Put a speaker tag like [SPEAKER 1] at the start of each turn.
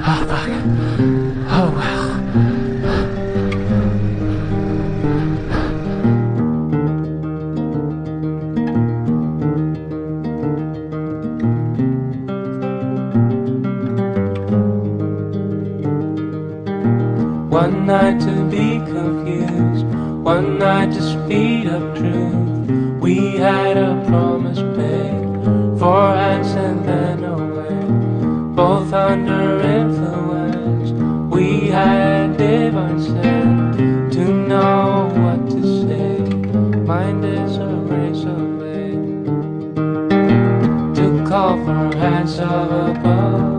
[SPEAKER 1] Oh, fuck. Oh, well. One night to be confused, one night to speed up truth. We had a promise paid, 4 hands and then away. Both under influence, we had divine sense to know what to say. Mind is a razor blade to call for hands of above.